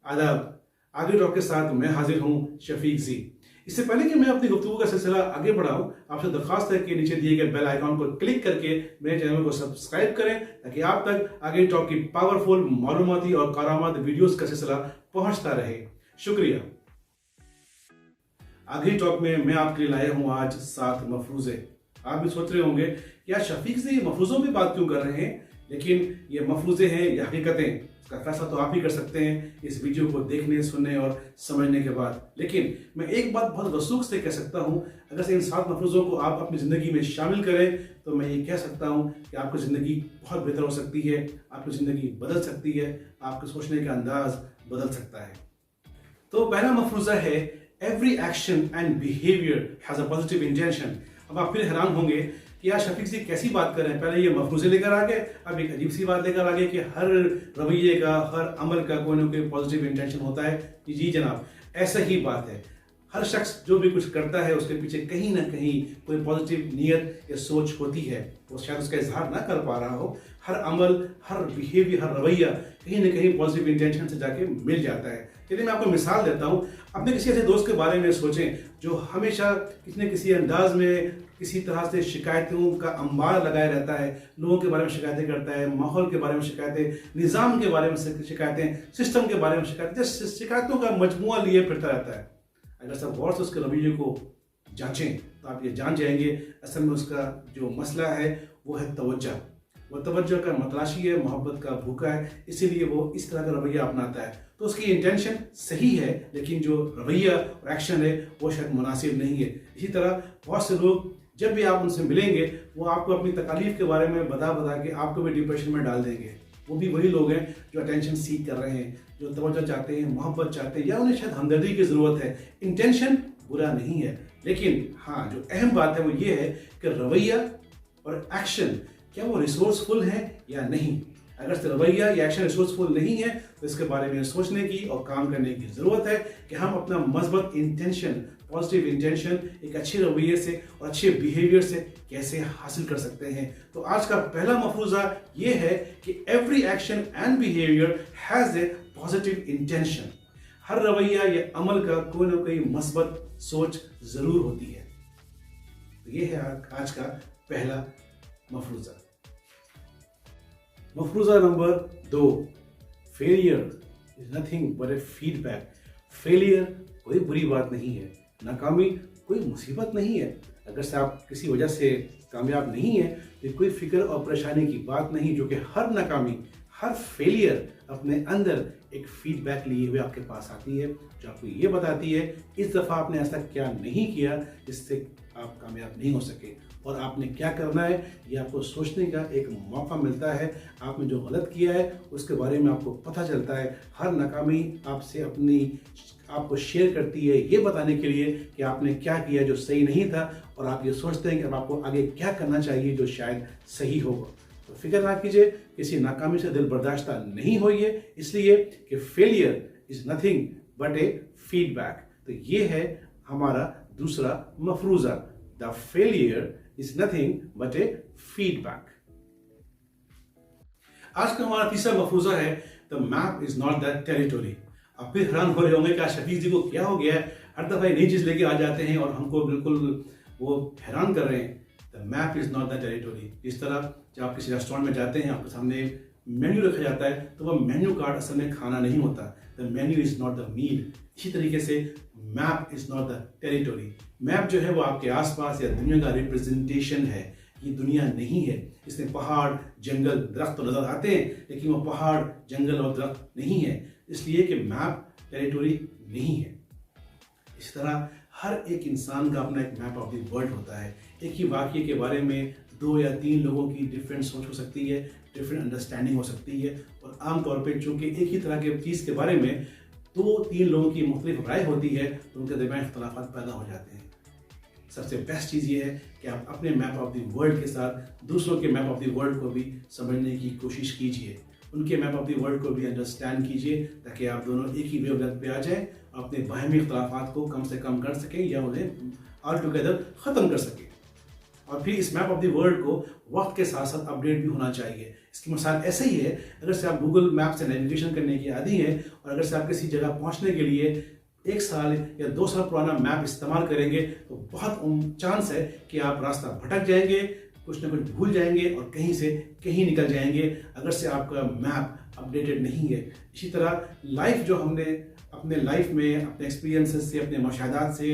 आदाब। आगे टॉक के साथ मैं हाजिर हूं शफीक जी। इससे पहले कि मैं अपनी गुफ्तगू का सिलसिला आगे बढ़ाऊं, आपसे दरख्वास्त है कि नीचे दिए गए बेल आइकॉन पर क्लिक करके मेरे चैनल को सब्सक्राइब करें ताकि आप तक आगे टॉक की पावरफुल मालूमाती और कारामद वीडियोस का सिलसिला पहुंचता रहे। शुक्रिया। आगे टॉक में मैं आपके लिए लाया हूं आज 7 मफरूजे। आप भी सोच रहे होंगे कि यार शफीक से ये मफरूजों की बात क्यों कर रहे हैं, लेकिन ये मफरूजे हैं या हकीकतें, इसका फैसला तो आप ही कर सकते हैं इस वीडियो को देखने, सुनने और समझने के बाद। लेकिन मैं एक बात बहुत वसूख से कह सकता हूं, अगर से इन 7 मफरूजों को आप अपनी ज़िंदगी में शामिल करें तो मैं ये कह सकता हूं कि आपकी ज़िंदगी बहुत बेहतर हो सकती है, आपकी ज़िंदगी बदल सकती है, आपके सोचने का अंदाज बदल सकता है। तो पहला मफरूजा है every action and behaviour has a positive intention. अब आप फिर हैरान होंगे कि यार शफीक जी कैसी बात कर रहे हैं, पहले ये मफरूजे लेकर आ गए, अब एक अजीब सी बात लेकर आ गए कि हर रवैये का, हर अमल का कोई ना कोई पॉजिटिव इंटेंशन होता है। जी जनाब, ऐसा ही बात है। हर शख्स जो भी कुछ करता है उसके पीछे कहीं ना कहीं कोई पॉजिटिव नीयत या सोच होती है, वो शायद उसका इजहार ना कर पा रहा हो। हर अमल, हर बिहेवियर, हर रवैया कहीं ना कहीं पॉजिटिव इंटेंशन से जाके मिल जाता है। चलिए मैं आपको मिसाल देता हूँ। अपने किसी ऐसे दोस्त के बारे में सोचें जो हमेशा किसी न किसी अंदाज में किसी तरह से शिकायतों का अंबार लगाया रहता है, लोगों के बारे में शिकायतें करता है, माहौल के बारे में शिकायतें, निज़ाम के बारे में शिकायतें, सिस्टम के बारे में शिकायतें, शिकायतों का मजमुआ लिए फिरता रहता है। अगर सब गौर से उसके रवैये को जांचें तो आप ये जान जाएंगे असल में उसका जो मसला है वो है तवज्जो। वो तवज्जो का मतलाशी है, मोहब्बत का भूखा है, इसीलिए वो इस तरह का रवैया अपनाता है। तो उसकी इंटेंशन सही है, लेकिन जो रवैया और एक्शन है वो शायद मुनासिब नहीं है। इसी तरह बहुत से लोग जब भी आप उनसे मिलेंगे वो आपको अपनी तकालीफ के बारे में बता के आपको भी डिप्रेशन में डाल देंगे। वो भी वही लोग हैं जो अटेंशन सीख कर रहे हैं, जो तवज्जो चाहते हैं, मोहब्बत चाहते हैं, या उन्हें शायद हमदर्दी की ज़रूरत है। इंटेंशन बुरा नहीं है, लेकिन हाँ जो अहम बात है वो ये है कि रवैया और एक्शन क्या वो रिसोर्सफुल है या नहीं। अगर से रवैया या एक्शन रिसोर्सफुल नहीं है तो इसके बारे में सोचने की और काम करने की ज़रूरत है कि हम अपना मज़बूत इंटेंशन, पॉजिटिव इंटेंशन एक अच्छे रवैये से और अच्छे बिहेवियर से कैसे हासिल कर सकते हैं। तो आज का पहला मफरूज़ा ये है कि every action and behaviour has a positive intention. हर रवैया या अमल का कोई ना कोई मस्बत सोच ज़रूर होती है। तो ये है आज का पहला मफरूज़ा। मफरूज़ा number 2, failure is nothing but a feedback. Failure कोई बुरी बात नहीं है, नाकामी कोई मुसीबत नहीं है। अगर से आप किसी वजह से कामयाब नहीं है तो कोई फिक्र और परेशानी की बात नहीं, जो कि हर नाकामी, हर फेलियर अपने अंदर एक फीडबैक लिए हुए आपके पास आती है, जो आपको ये बताती है इस दफ़ा आपने ऐसा क्या नहीं किया जिससे आप कामयाब नहीं हो सके, और आपने क्या करना है ये आपको सोचने का एक मौका मिलता है। आपने जो गलत किया है उसके बारे में आपको पता चलता है। हर नाकामी आपसे आपको शेयर करती है ये बताने के लिए कि आपने क्या किया जो सही नहीं था, और आप ये सोचते हैं कि अब आपको आगे क्या करना चाहिए जो शायद सही होगा। तो फिक्र ना कीजिए, किसी नाकामी से दिल बर्दाश्ता नहीं होइए, इसलिए कि failure is nothing but a feedback. तो ये है हमारा दूसरा मफरूज़ा, the failure is nothing but a feedback. आज का हमारा तीसरा मफरूज़ा है the map is not the territory. आप फिर हैरान हो रहे होंगे कि शफीक जी को क्या हो गया है, हर दफ़ा नई चीज़ लेके आ जाते हैं और हमको बिल्कुल वो हैरान कर रहे हैं। The map is not the territory. इस तरह जब आप किसी रेस्टोरेंट में जाते हैं, आपके सामने मेन्यू रखा जाता है तो वह मेन्यू कार्ड असल में खाना नहीं होता। The menu is not the meal. इसी तरीके से map is not the territory. Map जो है वो आपके आसपास या दुनिया का रिप्रेजेंटेशन है, ये दुनिया नहीं है। इसमें पहाड़, जंगल, दरख्त तो नजर आते हैं, लेकिन वो पहाड़, जंगल और दरख्त नहीं है, इसलिए कि मैप टेरिटोरी नहीं है। इस तरह हर एक इंसान का अपना एक मैप ऑफ द वर्ल्ड होता है। एक ही वाक्य के बारे में 2 या 3 लोगों की डिफरेंट सोच हो सकती है, डिफरेंट अंडरस्टैंडिंग हो सकती है, और आमतौर पे चूंकि एक ही तरह के चीज़ के बारे में 2-3 लोगों की मुख्तलिफ राय होती है तो उनके दरमियान इख्तलाफात पैदा हो जाते हैं। सबसे बेस्ट चीज़ ये है कि आप अपने मैप ऑफ द वर्ल्ड के साथ दूसरों के मैप ऑफ द वर्ल्ड को भी समझने की कोशिश कीजिए, उनके मैप ऑफ द वर्ल्ड को भी अंडरस्टैंड कीजिए, ताकि आप दोनों एक ही वेवलेंथ पे आ जाएं, अपने बाहमी इख्तलाफात को कम से कम कर सकें या उन्हें ऑल टुगेदर ख़त्म कर सकें। और फिर इस मैप ऑफ द वर्ल्ड को वक्त के साथ साथ अपडेट भी होना चाहिए। इसकी मिसाल ऐसे ही है, अगर से आप गूगल मैप से नेविगेशन करने की आदी हैं और अगर से आप किसी जगह पहुंचने के लिए 1 साल या 2 साल पुराना मैप इस्तेमाल करेंगे तो बहुत चांस है कि आप रास्ता भटक जाएंगे, कुछ ना कुछ भूल जाएंगे और कहीं से कहीं निकल जाएंगे अगर से आपका मैप अपडेटेड नहीं है। इसी तरह लाइफ जो हमने अपने लाइफ में अपने एक्सपीरियंसेस से, अपने मुशाहदात से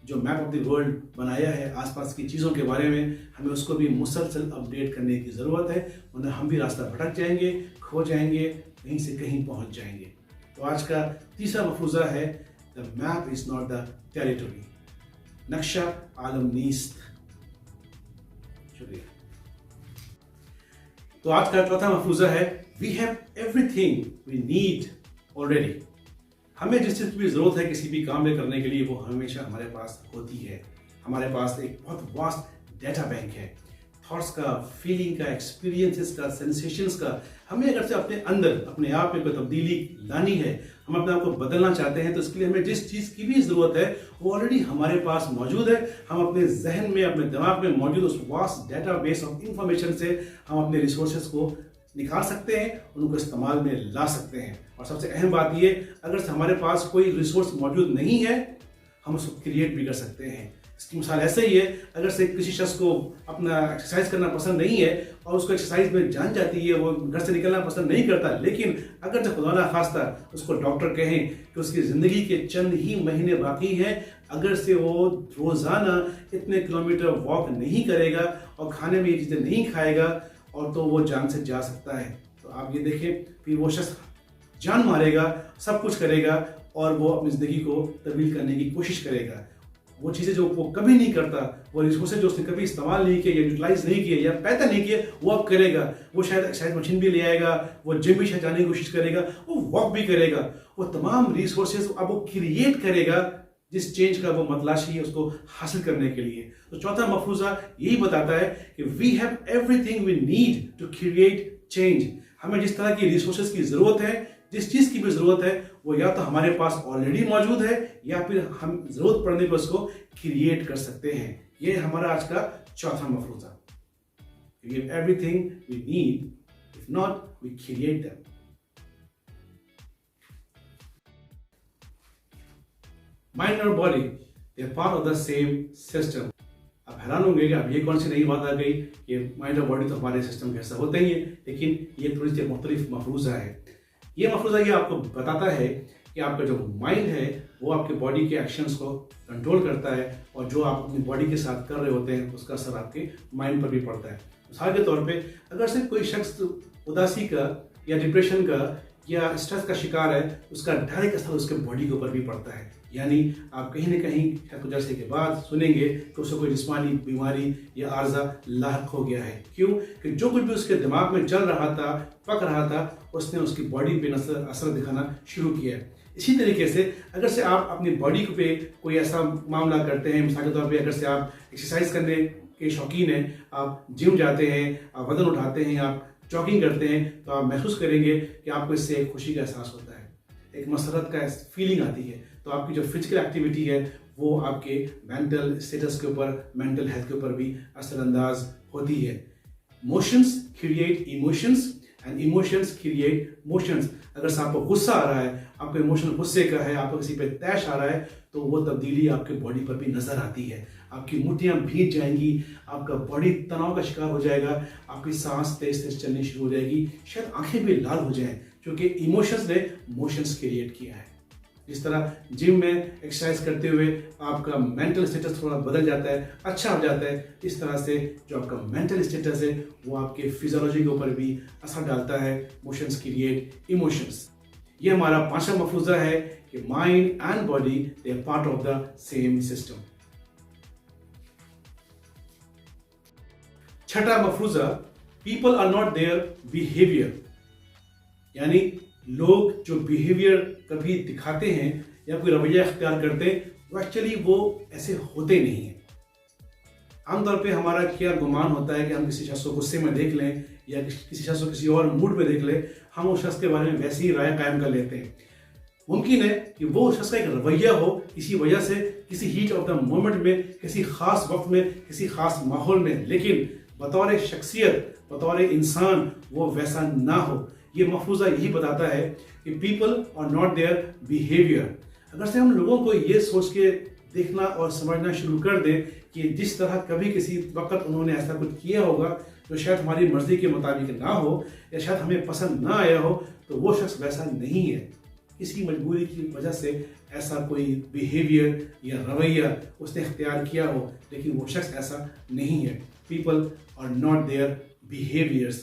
जो मैप ऑफ द वर्ल्ड बनाया है आसपास की चीज़ों के बारे में, हमें उसको भी मुसलसल अपडेट करने की ज़रूरत है, वरना हम भी रास्ता भटक जाएंगे, खो जाएंगे, कहीं से कहीं पहुंच जाएंगे। तो आज का तीसरा मफरूज़ा है the map is not the territory, नक्शा आलम नीस्त। शुक्रिया। तो आज का चौथा मफरूज़ा है we have everything we need already. हमें जिस चीज़ की भी ज़रूरत है किसी भी काम में करने के लिए वो हमेशा हमारे पास होती है। हमारे पास एक बहुत वास्ट डेटा बैंक है, थॉट्स का, फीलिंग का, एक्सपीरियंसेस का, सेंसेशंस का। हमें अगर से अपने अंदर अपने आप में कोई तब्दीली लानी है, हम अपने आप को बदलना चाहते हैं, तो इसके लिए हमें जिस चीज़ की भी ज़रूरत है वो ऑलरेडी हमारे पास मौजूद है। हम अपने जहन में, अपने दिमाग में मौजूद उस vast data base of information से हम अपने रिसोर्सेज को निकाल सकते हैं, उनको इस्तेमाल में ला सकते हैं। और सबसे अहम बात ये, अगर हमारे पास कोई रिसोर्स मौजूद नहीं है हम उसको क्रिएट भी कर सकते हैं। इसकी मिसाल ऐसे ही है, अगर से किसी शख्स को अपना एक्सरसाइज करना पसंद नहीं है और उसको एक्सरसाइज में जान जाती है, वो घर से निकलना पसंद नहीं करता, लेकिन अगर जब खुदा ना खास्ता उसको डॉक्टर कहें कि उसकी ज़िंदगी के चंद ही महीने बाकी हैं, अगर से वो रोज़ाना इतने किलोमीटर वॉक नहीं करेगा और खाने में ये चीज़ें नहीं खाएगा और तो वो जान से जा सकता है। तो आप ये देखें, फिर वो शख्स जान मारेगा, सब कुछ करेगा और वो अपनी ज़िंदगी को तब्दील करने की कोशिश करेगा। वो चीज़ें जो वो कभी नहीं करता, वो रिसोर्सेज जो उसने कभी इस्तेमाल नहीं किए या यूटिलाइज नहीं किए या पैदा नहीं किए, वो अब करेगा। वो शायद एक्सरसाइज मशीन भी ले आएगा, वो जिम भी शायद जाने की कोशिश करेगा, वो वॉक भी करेगा, वो तमाम रिसोर्सेज अब वो क्रिएट करेगा जिस चेंज का वो मतलाशी है उसको हासिल करने के लिए। तो चौथा मफरूज़ा यही बताता है कि we have everything we need to create change. हमें जिस तरह की रिसोर्सेज की ज़रूरत है, जिस चीज़ की भी ज़रूरत है, वो या तो हमारे पास ऑलरेडी मौजूद है या फिर हम ज़रूरत पड़ने पर उसको क्रिएट कर सकते हैं। ये हमारा आज का चौथा मफरूज़ा। We have everything we need, if not we create them. Mind और body they are part of the same system. आप हैरान होंगे कि अब ये कौन सी नई बात आ गई, ये माइंड और बॉडी तो हमारे सिस्टम के हिस्सा होते ही है, लेकिन ये थोड़ी सी मुख्तलिफ मफरूज़ा है। ये मफरूज़ा ये आपको बताता है कि आपका जो माइंड है वो आपके बॉडी के एक्शंस को कंट्रोल करता है और जो आप अपनी बॉडी के साथ कर रहे होते हैं उसका असर आपके माइंड पर भी पड़ता है। मिसाल के तौर पे अगर सिर्फ कोई शख्स उदासी का या डिप्रेशन का या स्ट्रेस का शिकार है, उसका डायरेक्ट असर उसके बॉडी के ऊपर भी पड़ता है। यानी आप कहीं ना कहीं कुछ अरसे के बाद सुनेंगे कि उसको कोई जिस्मानी बीमारी या आर्जा लाहक हो गया है। क्यों? कि जो कुछ भी उसके दिमाग में चल रहा था, पक रहा था, उसने उसकी बॉडी पे असर दिखाना शुरू किया। इसी तरीके से अगर से आप अपनी बॉडी पे कोई ऐसा मामला करते हैं, मिसाल के तौर पर अगर से आप एक्सरसाइज करने के शौकीन हैं, आप जिम जाते हैं, आप वजन उठाते हैं, आप जॉगिंग करते हैं, तो आप महसूस करेंगे कि आपको इससे एक खुशी का एहसास होता है, एक मसरत का फीलिंग आती है। तो आपकी जो फिजिकल एक्टिविटी है वो आपके मेंटल स्टेटस के ऊपर, मेंटल हेल्थ के ऊपर भी असरअंदाज होती है। Motions create emotions and emotions create motions. अगर से आपको गुस्सा आ रहा है, आपको इमोशन गुस्से का है, आपको किसी पे तैश आ रहा है, तो वो तब्दीली आपके बॉडी पर भी नजर आती है। आपकी मुट्ठियां भीग जाएंगी, आपका बॉडी तनाव का शिकार हो जाएगा, आपकी सांस तेज तेज चलनी शुरू हो जाएगी, शायद आंखें भी लाल हो जाएं, क्योंकि इमोशंस ने मोशंस क्रिएट किया है। जिस तरह जिम में एक्सरसाइज करते हुए आपका मेंटल स्टेटस थोड़ा बदल जाता है, अच्छा हो जाता है, इस तरह से जो आपका मेंटल स्टेटस है वो आपके फिजियोलॉजी के ऊपर भी असर डालता है। Motions create emotions. ये हमारा पांचवा मफरूज़ा है कि mind and body they are part of the same system. छठा मफरूज़ा, people are not their behaviour. यानी लोग जो बिहेवियर कभी दिखाते हैं या कोई रवैया अख्तियार करते हैं, वो एक्चुअली वो ऐसे होते नहीं हैं। आमतौर पे हमारा क्या गुमान होता है कि हम किसी शख्स को गुस्से में देख लें या किसी शख्स को किसी और मूड में देख लें, हम उस शख्स के बारे में वैसी ही राय कायम कर लेते हैं। मुमकिन है कि वो शख्स का एक रवैया हो, इसी वजह से किसी हीट ऑफ द मोमेंट में, किसी खास वक्त में, किसी खास माहौल में, लेकिन बतौर शख्सियत, बतौर इंसान वो वैसा ना हो। ये मफरूज़ा यही बताता है कि people are not their behaviour. अगर से हम लोगों को ये सोच के देखना और समझना शुरू कर दें कि जिस तरह कभी किसी वक्त उन्होंने ऐसा कुछ किया होगा जो शायद हमारी मर्जी के मुताबिक ना हो या शायद हमें पसंद ना आया हो, तो वो शख्स वैसा नहीं है। किसी मजबूरी की वजह से ऐसा कोई बिहेवियर या रवैया उसने इख्तियार किया हो, लेकिन वो शख्स ऐसा नहीं है। People are not their behaviours,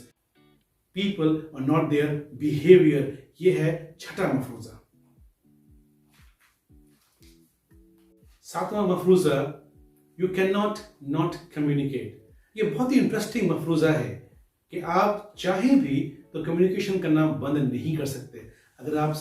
people are not their behaviour, ये है छठा मफरूजा। सातवां मफरूजा, यू कैन नॉट कम्युनिकेट। ये बहुत ही इंटरेस्टिंग मफरूजा है कि आप चाहें भी तो कम्युनिकेशन करना बंद नहीं कर सकते। अगर आप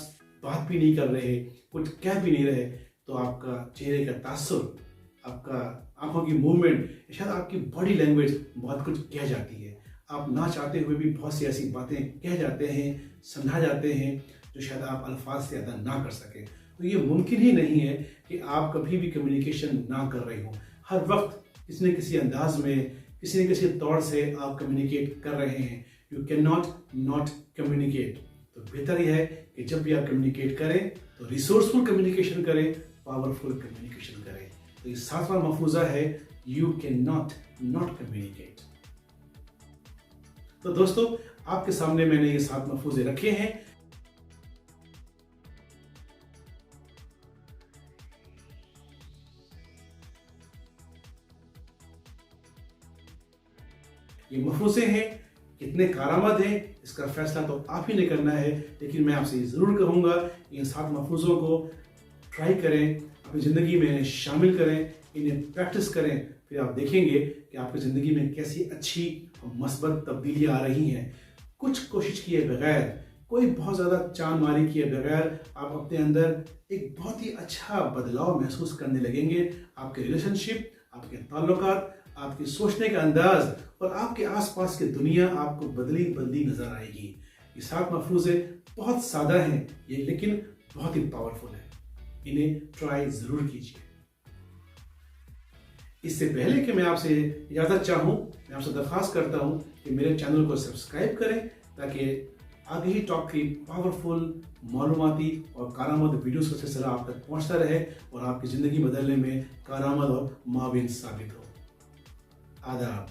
बात भी नहीं कर रहे, कुछ कह भी नहीं रहे, तो आपका चेहरे का तासुर, आपका आंखों की मूवमेंट, शायद आपकी बॉडी लैंग्वेज बहुत कुछ कह जाती है। आप ना चाहते हुए भी बहुत सी ऐसी बातें कह जाते हैं, समझा जाते हैं जो शायद आप अल्फाज से अदा ना कर सकें। तो ये मुमकिन ही नहीं है कि आप कभी भी कम्युनिकेशन ना कर रहे हो। हर वक्त किसी न किसी अंदाज में, किसी न किसी तौर से आप कम्युनिकेट कर रहे हैं। You can not communicate. तो बेहतर यह है कि जब भी आप कम्युनिकेट करें तो रिसोर्सफुल कम्युनिकेशन करें, पावरफुल कम्युनिकेशन करें। तो ये सातवां मफरूजा है, यू कैन नॉट कम्युनिकेट। तो दोस्तों, आपके सामने मैंने ये 7 मफरूजे रखे हैं। ये मफरूजे हैं, कितने कारामद हैं, इसका फैसला तो आप ही ने करना है। लेकिन मैं आपसे जरूर कहूंगा, इन 7 मफरूजों को ट्राई करें, अपनी ज़िंदगी में शामिल करें, इन्हें प्रैक्टिस करें। फिर आप देखेंगे कि आपकी ज़िंदगी में कैसी अच्छी और मस्बत तब्दीलियाँ आ रही हैं। कुछ कोशिश किए बगैर, कोई बहुत ज़्यादा चांद मारी किए बगैर आप अपने अंदर एक बहुत ही अच्छा बदलाव महसूस करने लगेंगे। आपके रिलेशनशिप, आपके ताल्लुकात, आपकी सोचने का अंदाज और आपके आसपास की दुनिया आपको बदली नजर आएगी। ये 7 मफरूजे बहुत सादा हैं ये, लेकिन बहुत ही पावरफुल है। इन्हें ट्राई जरूर कीजिए। इससे पहले कि मैं आपसे इजाजत चाहूं, मैं आपसे दरख्वास्त करता हूं कि मेरे चैनल को सब्सक्राइब करें, ताकि आगे ही टॉक की पावरफुल, मालूमाती और कारामद वीडियोस का सिलसिला आप तक पहुंचता रहे और आपकी ज़िंदगी बदलने में कारामद और माविन साबित हो। आदाब।